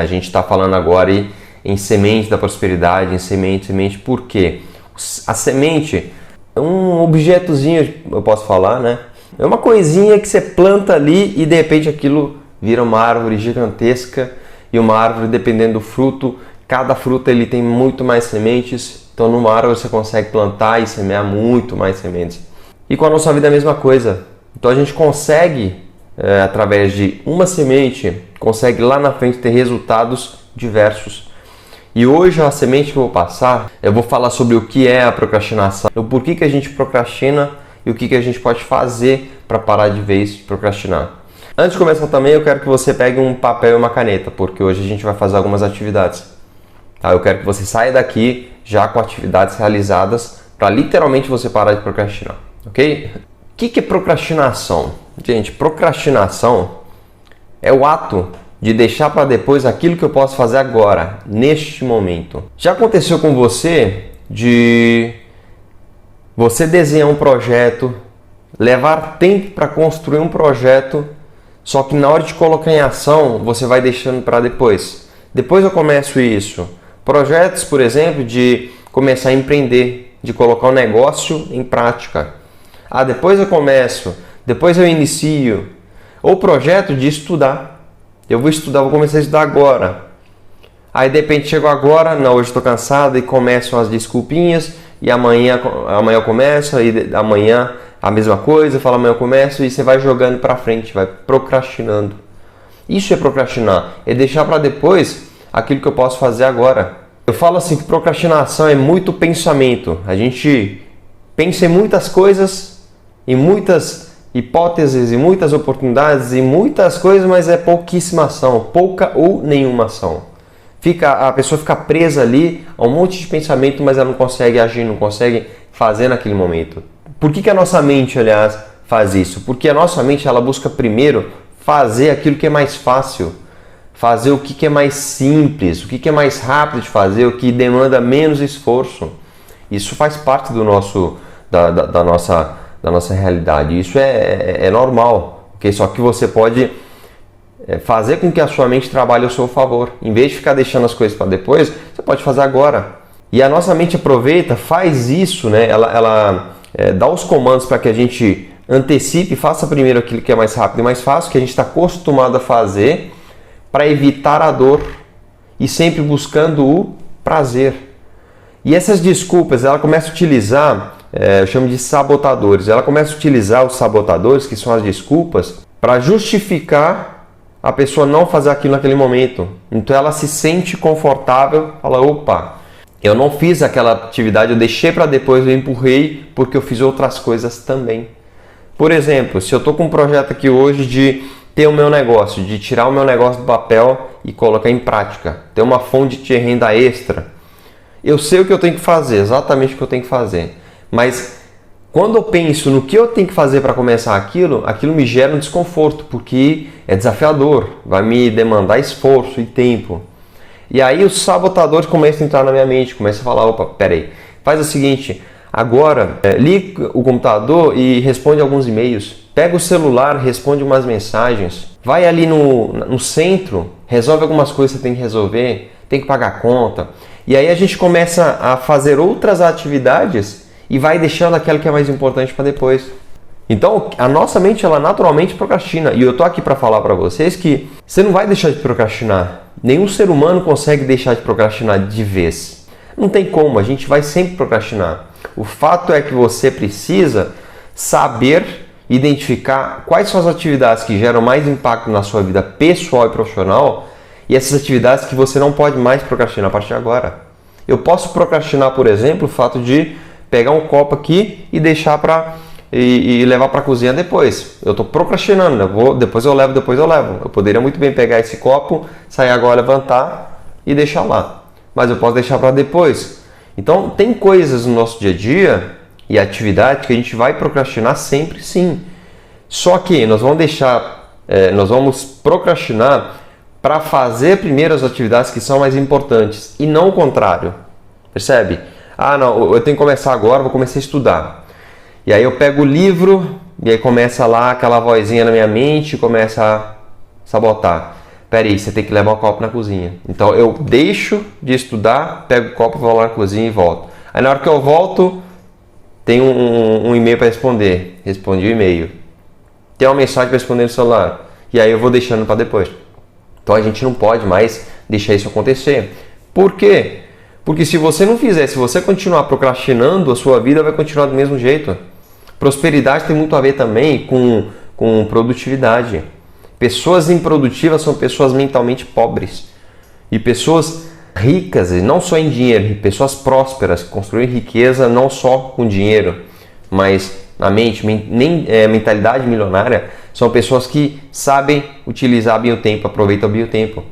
A gente está falando agora em semente da prosperidade, em semente, por quê? A semente é um objetozinho, eu posso falar, né? É uma coisinha que você planta ali e de repente aquilo vira uma árvore gigantesca, e uma árvore, dependendo do fruto, cada fruto ele tem muito mais sementes, então numa árvore você consegue plantar e semear muito mais sementes. E com a nossa vida é a mesma coisa. Então a gente consegue, através de uma semente, consegue lá na frente ter resultados diversos. E hoje a semente que eu vou passar, eu vou falar sobre o que é a procrastinação, o porquê que a gente procrastina e o que a gente pode fazer para parar de vez de procrastinar. Antes de começar também, eu quero que você pegue um papel e uma caneta, porque hoje a gente vai fazer algumas atividades. Tá? Eu quero que você saia daqui já com atividades realizadas para literalmente você parar de procrastinar, ok? O que é procrastinação? Gente, procrastinação é o ato de deixar para depois aquilo que eu posso fazer agora, neste momento. Já aconteceu com você de você desenhar um projeto, levar tempo para construir um projeto, só que na hora de colocar em ação, você vai deixando para depois. Depois eu começo isso. Projetos, por exemplo, de começar a empreender, de colocar um negócio em prática. Depois eu começo, depois eu inicio. Ou projeto de estudar. Eu vou estudar, vou começar a estudar agora. Aí de repente chego agora, não, hoje estou cansado e começam as desculpinhas. E amanhã eu começo, aí amanhã a mesma coisa, fala amanhã eu começo, e você vai jogando para frente, vai procrastinando. Isso é procrastinar, é deixar para depois aquilo que eu posso fazer agora. Eu falo assim que procrastinação é muito pensamento. A gente pensa em muitas coisas, em muitas hipóteses, em muitas oportunidades, em muitas coisas, mas é pouquíssima ação, pouca ou nenhuma ação. A pessoa fica presa ali a um monte de pensamento, mas ela não consegue agir, não consegue fazer naquele momento. Por que a nossa mente, aliás, faz isso? Porque a nossa mente ela busca primeiro fazer aquilo que é mais fácil, fazer o que é mais simples, o que é mais rápido de fazer, o que demanda menos esforço. Isso faz parte da nossa realidade. Isso é normal, okay? Só que você pode fazer com que a sua mente trabalhe ao seu favor. Em vez de ficar deixando as coisas para depois, você pode fazer agora. E a nossa mente aproveita, faz isso, né? Ela dá os comandos para que a gente antecipe, faça primeiro aquilo que é mais rápido e mais fácil, que a gente está acostumado a fazer, para evitar a dor e sempre buscando o prazer. E essas desculpas, ela começa a utilizar, eu chamo de sabotadores, ela começa a utilizar os sabotadores, que são as desculpas, para justificar a pessoa não fazer aquilo naquele momento. Então ela se sente confortável, fala, opa, eu não fiz aquela atividade, eu deixei para depois, eu empurrei porque eu fiz outras coisas também. Por exemplo, se eu estou com um projeto aqui hoje de ter o meu negócio, de tirar o meu negócio do papel e colocar em prática, ter uma fonte de renda extra, eu sei o que eu tenho que fazer, exatamente o que eu tenho que fazer. Mas quando eu penso no que eu tenho que fazer para começar aquilo me gera um desconforto, porque é desafiador, vai me demandar esforço e tempo. E aí os sabotadores começam a entrar na minha mente, começam a falar, opa, peraí, faz o seguinte, agora liga o computador e responde alguns e-mails, pega o celular, responde umas mensagens, vai ali no centro, resolve algumas coisas que você tem que resolver, tem que pagar a conta. E aí a gente começa a fazer outras atividades e vai deixando aquela que é mais importante para depois. Então, a nossa mente, ela naturalmente procrastina. E eu tô aqui para falar para vocês que você não vai deixar de procrastinar. Nenhum ser humano consegue deixar de procrastinar de vez. Não tem como, a gente vai sempre procrastinar. O fato é que você precisa saber identificar quais são as atividades que geram mais impacto na sua vida pessoal e profissional e essas atividades que você não pode mais procrastinar a partir de agora. Eu posso procrastinar, por exemplo, o fato de pegar um copo aqui e deixar e levar para a cozinha depois. Eu estou procrastinando, depois eu levo. Eu poderia muito bem pegar esse copo, sair agora, levantar e deixar lá. Mas eu posso deixar para depois. Então, tem coisas no nosso dia a dia e atividades que a gente vai procrastinar sempre sim. Só que nós vamos procrastinar para fazer primeiro as atividades que são mais importantes e não o contrário. Percebe? Não, eu tenho que começar agora, vou começar a estudar. E aí eu pego o livro e aí começa lá aquela vozinha na minha mente e começa a sabotar. peraí, você tem que levar o copo na cozinha. Então eu deixo de estudar, pego o copo, vou lá na cozinha e volto. Aí na hora que eu volto, tem um e-mail para responder. Respondi o e-mail. Tem uma mensagem para responder no celular. E aí eu vou deixando para depois. Então a gente não pode mais deixar isso acontecer. Por quê? Porque se você não fizer, se você continuar procrastinando, a sua vida vai continuar do mesmo jeito. Prosperidade tem muito a ver também com produtividade. Pessoas improdutivas são pessoas mentalmente pobres. E pessoas ricas, e não só em dinheiro, pessoas prósperas, que construem riqueza não só com dinheiro, mas na mente, mentalidade milionária, são pessoas que sabem utilizar bem o tempo, aproveitam bem o tempo.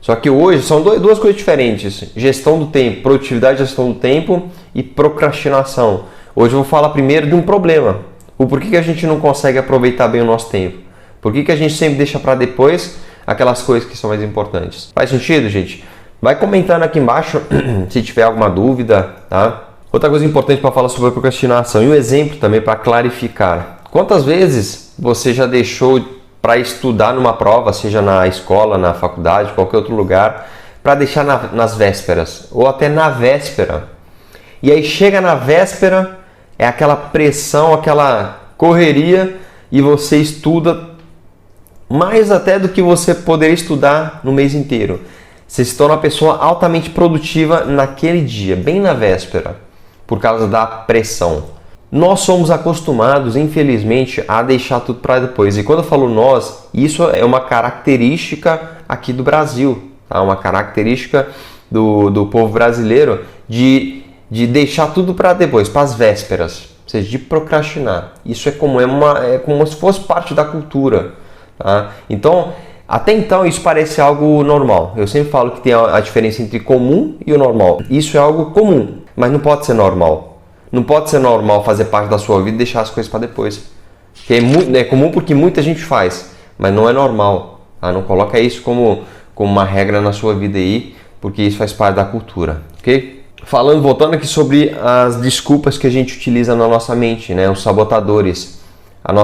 Só que hoje são duas coisas diferentes: gestão do tempo, produtividade, gestão do tempo e procrastinação. Hoje eu vou falar primeiro de um problema. O porquê que a gente não consegue aproveitar bem o nosso tempo? Por que a gente sempre deixa para depois aquelas coisas que são mais importantes? Faz sentido, gente? Vai comentando aqui embaixo se tiver alguma dúvida, tá? Outra coisa importante para falar sobre a procrastinação e um exemplo também para clarificar. Quantas vezes você já deixou para estudar numa prova, seja na escola, na faculdade, qualquer outro lugar, para deixar nas vésperas ou até na véspera? E aí chega na véspera, é aquela pressão, aquela correria e você estuda mais até do que você poderia estudar no mês inteiro. Você se torna uma pessoa altamente produtiva naquele dia, bem na véspera, por causa da pressão. Nós somos acostumados, infelizmente, a deixar tudo para depois. E quando eu falo nós, isso é uma característica aqui do Brasil, tá? Uma característica do povo brasileiro de deixar tudo para depois, para as vésperas, ou seja, de procrastinar. Isso é como se fosse parte da cultura, tá? Então, até então isso parece algo normal. Eu sempre falo que tem a diferença entre comum e o normal. Isso é algo comum, mas não pode ser normal. Não pode ser normal fazer parte da sua vida e deixar as coisas para depois. Que é comum porque muita gente faz, mas não é normal. Tá? Não coloca isso como uma regra na sua vida aí, porque isso faz parte da cultura, ok? Voltando aqui sobre as desculpas que a gente utiliza na nossa mente, né? Os sabotadores. A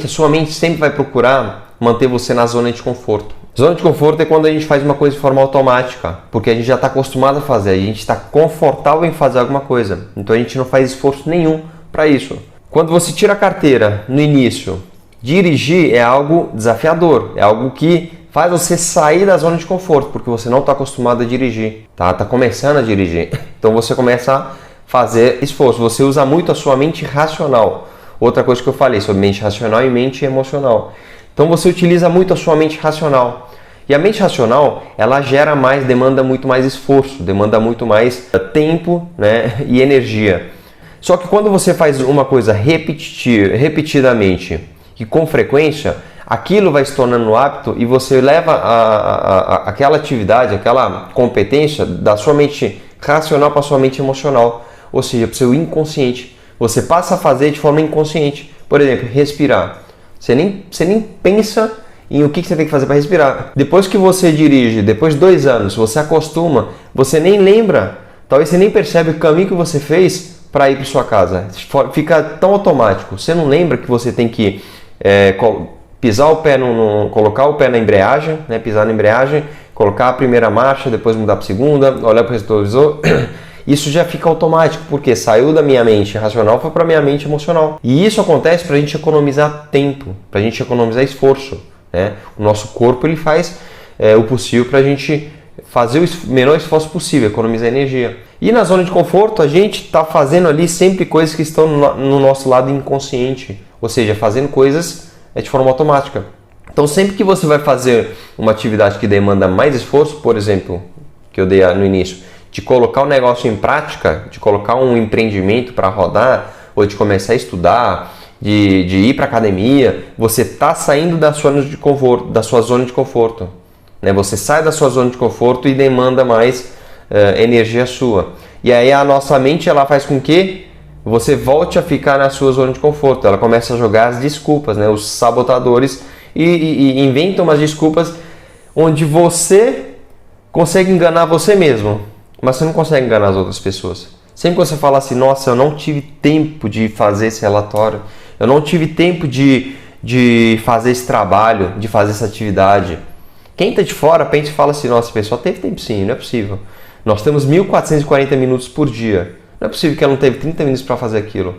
sua mente sempre vai procurar manter você na zona de conforto. Zona de conforto é quando a gente faz uma coisa de forma automática, porque a gente já está acostumado a fazer, a gente está confortável em fazer alguma coisa, então a gente não faz esforço nenhum para isso. Quando você tira a carteira no início, dirigir é algo desafiador, é algo que faz você sair da zona de conforto, porque você não está acostumado a dirigir, tá começando a dirigir, então você começa a fazer esforço, você usa muito a sua mente racional. Outra coisa que eu falei sobre mente racional e mente emocional. Então você utiliza muito a sua mente racional. E a mente racional, ela demanda muito mais esforço, demanda muito mais tempo, né, e energia. Só que quando você faz uma coisa repetidamente e com frequência, aquilo vai se tornando hábito e você leva aquela atividade, aquela competência da sua mente racional para a sua mente emocional, ou seja, para o seu inconsciente. Você passa a fazer de forma inconsciente. Por exemplo, respirar. Você nem pensa em o que você tem que fazer para respirar. Depois que você dirige, depois de 2 anos, você acostuma, você nem lembra, talvez você nem percebe o caminho que você fez para ir para sua casa. Fica tão automático. Você não lembra que você tem que pisar o pé, colocar o pé na embreagem, né? Pisar na embreagem, colocar a primeira marcha, depois mudar para a segunda, olhar para o retrovisor. Isso já fica automático, porque saiu da minha mente racional, foi para a minha mente emocional. E isso acontece para a gente economizar tempo, para a gente economizar esforço, né? O nosso corpo ele faz o possível para a gente fazer o menor esforço possível, economizar energia. E na zona de conforto, a gente está fazendo ali sempre coisas que estão no nosso lado inconsciente, ou seja, fazendo coisas de forma automática. Então, sempre que você vai fazer uma atividade que demanda mais esforço, por exemplo, que eu dei no início, de colocar um negócio em prática, de colocar um empreendimento para rodar, ou de começar a estudar, de ir para academia, você está saindo da sua zona de conforto. Né? Você sai da sua zona de conforto e demanda mais energia sua. E aí a nossa mente ela faz com que você volte a ficar na sua zona de conforto. Ela começa a jogar as desculpas, né? Os sabotadores, e inventam umas desculpas onde você consegue enganar você mesmo. Mas você não consegue enganar as outras pessoas. Sempre que você fala assim, nossa, eu não tive tempo de fazer esse relatório, eu não tive tempo de fazer esse trabalho, de fazer essa atividade, Quem está de fora pensa e fala assim, nossa, a pessoa teve tempo sim, não é possível. Nós temos 1.440 minutos por dia. Não é possível que ela não teve 30 minutos para fazer aquilo.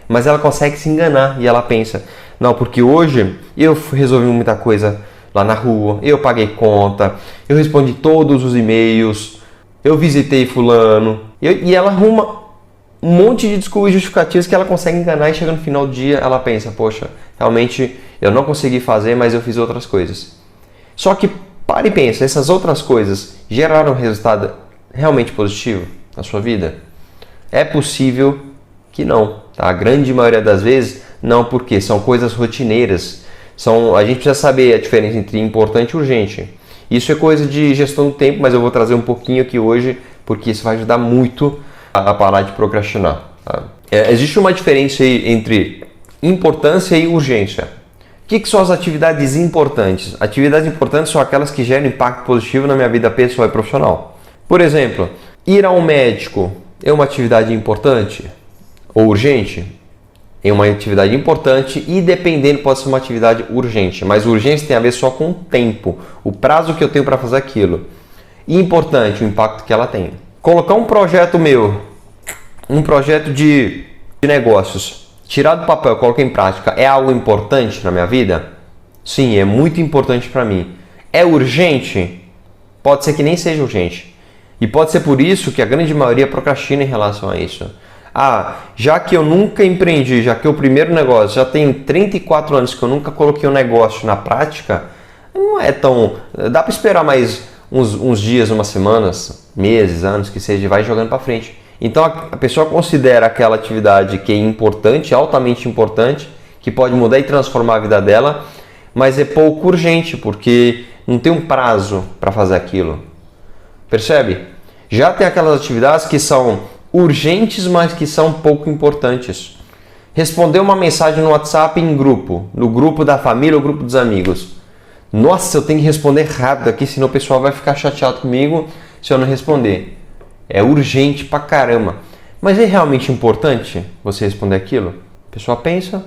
Mas ela consegue se enganar e ela pensa, não, porque hoje eu resolvi muita coisa lá na rua, eu paguei conta, eu respondi todos os e-mails, eu visitei fulano. E ela arruma um monte de desculpas justificativas que ela consegue enganar e chega no final do dia, ela pensa, poxa, realmente eu não consegui fazer, mas eu fiz outras coisas. Só que para e pensa, essas outras coisas geraram um resultado realmente positivo na sua vida? É possível que não, tá? A grande maioria das vezes não, porque são coisas rotineiras. A gente precisa saber a diferença entre importante e urgente. Isso é coisa de gestão do tempo, mas eu vou trazer um pouquinho aqui hoje, porque isso vai ajudar muito a parar de procrastinar. Tá? Existe uma diferença aí entre importância e urgência. O que são as atividades importantes? Atividades importantes são aquelas que geram impacto positivo na minha vida pessoal e profissional. Por exemplo, ir ao médico é uma atividade importante ou urgente? É uma atividade importante e, dependendo, pode ser uma atividade urgente. Mas urgência tem a ver só com o tempo, o prazo que eu tenho para fazer aquilo. E importante, o impacto que ela tem. Colocar um projeto meu, um projeto de negócios, tirar do papel e colocar em prática, é algo importante na minha vida? Sim, é muito importante para mim. É urgente? Pode ser que nem seja urgente. E pode ser por isso que a grande maioria procrastina em relação a isso. Já que eu nunca empreendi, já que o primeiro negócio, já tem 34 anos que eu nunca coloquei um negócio na prática, não é tão... Dá para esperar mais uns dias, umas semanas, meses, anos, que seja, vai jogando para frente. Então a pessoa considera aquela atividade que é importante, altamente importante, que pode mudar e transformar a vida dela, mas é pouco urgente, porque não tem um prazo para fazer aquilo. Percebe? Já tem aquelas atividades que são urgentes, mas que são pouco importantes. Responder uma mensagem no WhatsApp em grupo, no grupo da família ou grupo dos amigos. Nossa, eu tenho que responder rápido aqui, senão o pessoal vai ficar chateado comigo se eu não responder. É urgente pra caramba. Mas é realmente importante você responder aquilo? A pessoa pensa.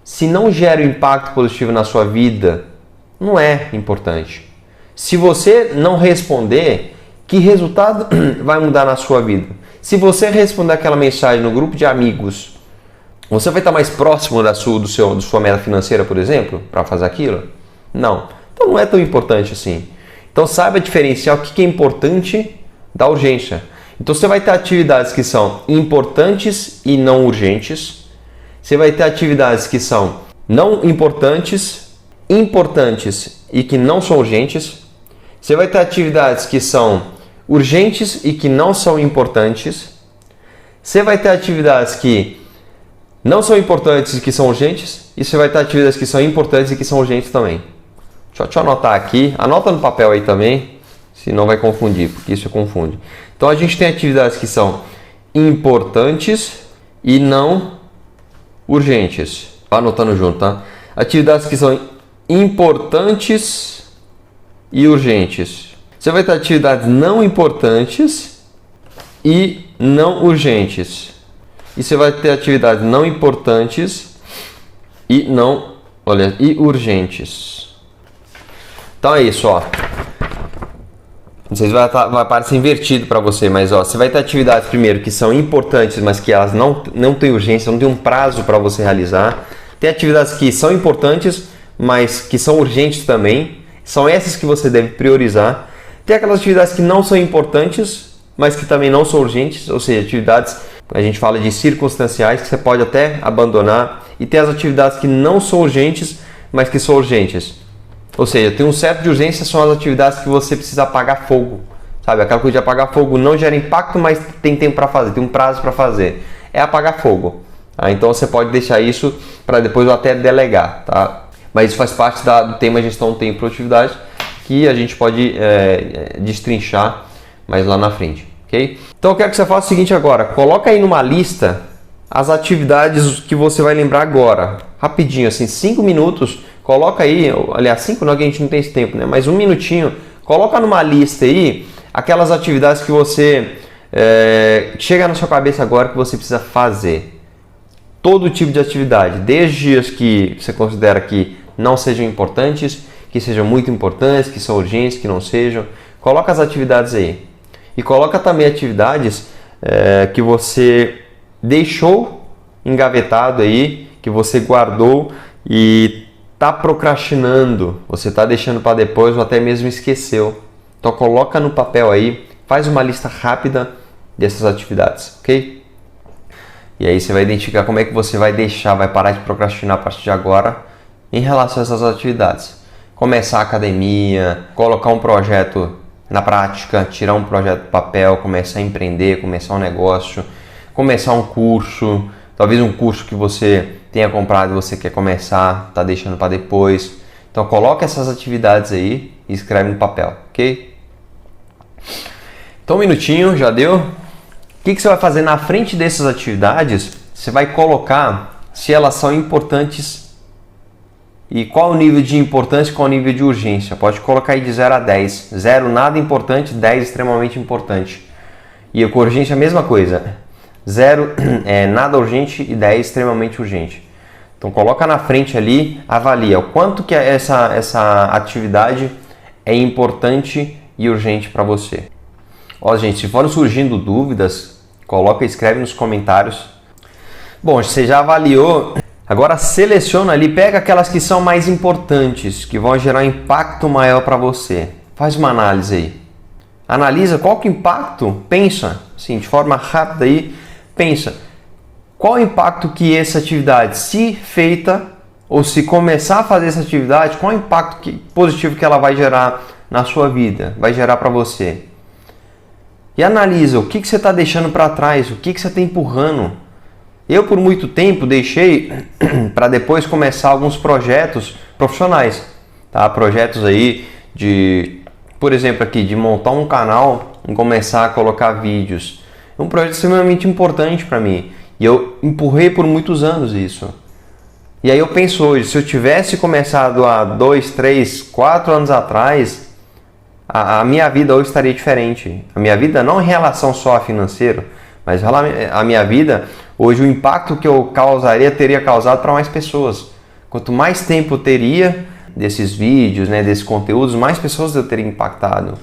Se não gera um impacto positivo na sua vida, não é importante. Se você não responder, que resultado vai mudar na sua vida? Se você responder aquela mensagem no grupo de amigos, você vai estar mais próximo da sua meta financeira, por exemplo, para fazer aquilo? Não. Então não é tão importante assim. Então saiba diferenciar o que é importante da urgência. Então você vai ter atividades que são importantes e não urgentes. Você vai ter atividades que são não importantes, importantes e que não são urgentes. Você vai ter atividades que são urgentes e que não são importantes. Você vai ter atividades que não são importantes e que são urgentes. E você vai ter atividades que são importantes e que são urgentes também. Deixa eu anotar aqui. Anota no papel aí também, senão vai confundir, porque isso confunde. Então a gente tem atividades que são importantes e não urgentes. Anotando junto, tá? Atividades que são importantes e urgentes. Você vai ter atividades não importantes e não urgentes. E você vai ter atividades não importantes e urgentes. Então é isso, ó. Não sei se vai parecer invertido para você, mas ó, você vai ter atividades primeiro que são importantes, mas que elas não têm urgência, não tem um prazo para você realizar. Tem atividades que são importantes, mas que são urgentes também. São essas que você deve priorizar. Tem aquelas atividades que não são importantes, mas que também não são urgentes, ou seja, atividades, a gente fala de circunstanciais, que você pode até abandonar. E tem as atividades que não são urgentes, mas que são urgentes. Ou seja, tem um certo de urgência, são as atividades que você precisa apagar fogo. Sabe, aquela coisa de apagar fogo não gera impacto, mas tem tempo para fazer, tem um prazo para fazer. É apagar fogo. Tá? Então você pode deixar isso para depois até delegar. Tá? Mas isso faz parte do tema gestão do tempo e produtividade, que a gente pode destrinchar mais lá na frente, ok? Então eu quero que você faça o seguinte agora, coloca aí numa lista as atividades que você vai lembrar agora, rapidinho, assim, 5 minutos, coloca aí, aliás, 5 não, que a gente não tem esse tempo, né? Mas 1 minutinho, coloca numa lista aí aquelas atividades que você chega na sua cabeça agora que você precisa fazer. Todo tipo de atividade, desde as que você considera que não sejam importantes, que que sejam muito importantes, que são urgentes, que não sejam. Coloca as atividades aí. E coloca também atividades que você deixou engavetado aí, que você guardou e está procrastinando, você está deixando para depois ou até mesmo esqueceu. Então coloca no papel aí, faz uma lista rápida dessas atividades, ok? E aí você vai identificar como é que você vai deixar, vai parar de procrastinar a partir de agora em relação a essas atividades. Começar a academia, colocar um projeto na prática, tirar um projeto do papel, começar a empreender, começar um negócio, começar um curso, talvez um curso que você tenha comprado e você quer começar, está deixando para depois. Então coloca essas atividades aí e escreve no papel, ok? Então um minutinho, já deu? O que você vai fazer na frente dessas atividades? Você vai colocar se elas são importantes e qual o nível de importância e qual o nível de urgência. Pode colocar aí de 0 a 10. 0 nada importante, 10 extremamente importante. E com urgência a mesma coisa. 0 é nada urgente e 10 extremamente urgente. Então coloca na frente ali, avalia o quanto que essa atividade é importante e urgente para você. Ó, gente, se forem surgindo dúvidas, coloca e escreve nos comentários. Bom, você já avaliou, agora seleciona ali, pega aquelas que são mais importantes, que vão gerar um impacto maior para você. Faz uma análise aí. Analisa qual que é o impacto, pensa, assim, de forma rápida aí, pensa. Qual o impacto que essa atividade, se feita ou se começar a fazer essa atividade, qual o impacto positivo que ela vai gerar na sua vida, vai gerar para você? E analisa o que você está deixando para trás, o que você está empurrando. Eu, por muito tempo, deixei para depois começar alguns projetos profissionais. Tá? Projetos aí de, por exemplo, aqui, de montar um canal e começar a colocar vídeos. É um projeto extremamente importante para mim. E eu empurrei por muitos anos isso. E aí eu penso hoje, se eu tivesse começado há 2, 3, 4 anos atrás, a minha vida hoje estaria diferente. A minha vida não em relação só a financeiro, mas a minha vida, hoje o impacto que eu causaria teria causado para mais pessoas. Quanto mais tempo eu teria desses vídeos, né, desses conteúdos, mais pessoas eu teria impactado.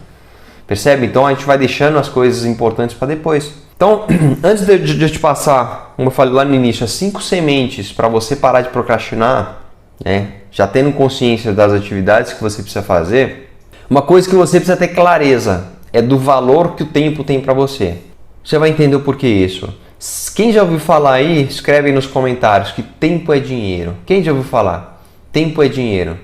Percebe? Então a gente vai deixando as coisas importantes para depois. Então, antes de eu te passar, como eu falei lá no início, as 5 sementes para você parar de procrastinar, né, já tendo consciência das atividades que você precisa fazer, uma coisa que você precisa ter clareza é do valor que o tempo tem para você. Você vai entender o porquê isso. Quem já ouviu falar aí, escreve aí nos comentários que tempo é dinheiro. Quem já ouviu falar? Tempo é dinheiro.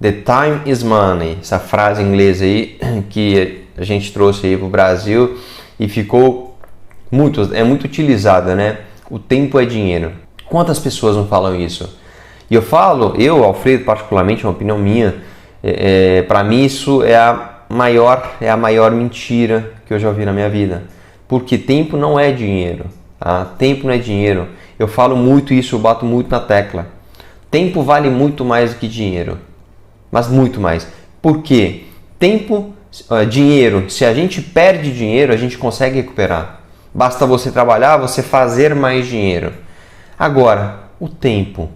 The time is money. Essa frase em inglês aí que a gente trouxe aí para o Brasil e ficou muito utilizada, né? O tempo é dinheiro. Quantas pessoas não falam isso? E eu, Alfredo, particularmente, é uma opinião minha, para mim isso é a maior mentira que eu já ouvi na minha vida. Porque tempo não é dinheiro. Tá? Tempo não é dinheiro. Eu falo muito isso, eu bato muito na tecla. Tempo vale muito mais do que dinheiro. Mas muito mais. Por quê? Tempo, dinheiro, se a gente perde dinheiro, a gente consegue recuperar. Basta você trabalhar, você fazer mais dinheiro. Agora, o tempo.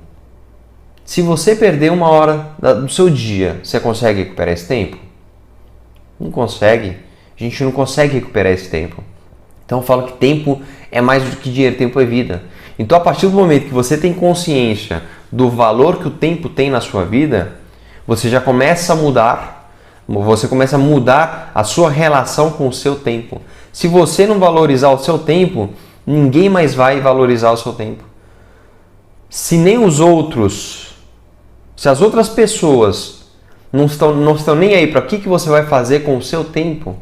Se você perder 1 hora do seu dia, você consegue recuperar esse tempo? Não consegue. A gente não consegue recuperar esse tempo. Então eu falo que tempo é mais do que dinheiro, tempo é vida. Então a partir do momento que você tem consciência do valor que o tempo tem na sua vida, você já começa a mudar, a sua relação com o seu tempo. Se você não valorizar o seu tempo, ninguém mais vai valorizar o seu tempo. Se as outras pessoas não estão nem aí para o que você vai fazer com o seu tempo,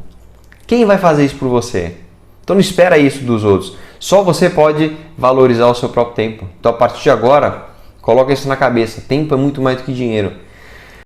quem vai fazer isso por você? Então não espera isso dos outros. Só você pode valorizar o seu próprio tempo. Então a partir de agora, coloca isso na cabeça. Tempo é muito mais do que dinheiro.